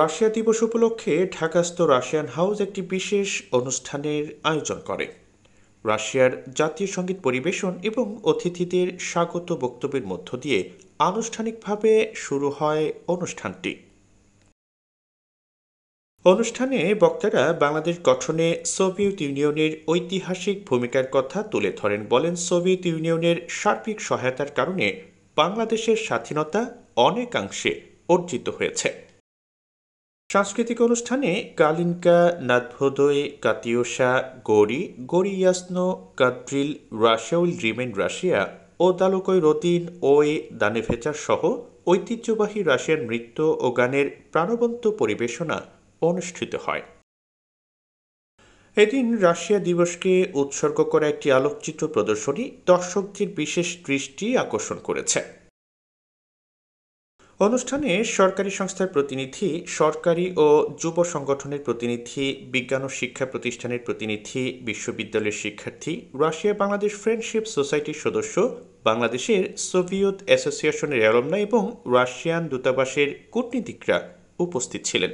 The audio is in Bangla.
রাশিয়া দিবস উপলক্ষে ঢাকাস্থ রাশিয়ান হাউস একটি বিশেষ অনুষ্ঠানের আয়োজন করে। রাশিয়ার জাতীয় সঙ্গীত পরিবেশন এবং অতিথিদের স্বাগত বক্তব্যের মধ্য দিয়ে আনুষ্ঠানিকভাবে শুরু হয় অনুষ্ঠানটি। অনুষ্ঠানে বক্তারা বাংলাদেশ গঠনে সোভিয়েত ইউনিয়নের ঐতিহাসিক ভূমিকার কথা তুলে ধরেন। বলেন, সোভিয়েত ইউনিয়নের সার্বিক সহায়তার কারণে বাংলাদেশের স্বাধীনতা অনেকাংশে অর্জিত হয়েছে। সাংস্কৃতিক অনুষ্ঠানে কালিনকা, নাদভোদয়, কাতিওসা, গৌরি, গরিয়াসনো, কাদ্রিল, রাশিয়া উইল রিমেন রাশিয়া ও দালুকই রদিন ওই দানেভেচার সহ ঐতিহ্যবাহী রাশিয়ান নৃত্য ও গানের প্রাণবন্ত পরিবেশনা অনুষ্ঠিত হয়। এদিন রাশিয়া দিবসকে উৎসর্গ করা একটি আলোকচিত্র প্রদর্শনী দর্শকদের বিশেষ দৃষ্টি আকর্ষণ করেছে। অনুষ্ঠানে সরকারি সংস্থার প্রতিনিধি, সরকারি ও যুব সংগঠনের প্রতিনিধি, বিজ্ঞান ও শিক্ষা প্রতিষ্ঠানের প্রতিনিধি, বিশ্ববিদ্যালয়ের শিক্ষার্থী, রাশিয়া বাংলাদেশ ফ্রেন্ডশিপ সোসাইটির সদস্য, বাংলাদেশের সোভিয়েত অ্যাসোসিয়েশনের অ্যালমনাই এবং রাশিয়ান দূতাবাসের কূটনীতিকরা উপস্থিত ছিলেন।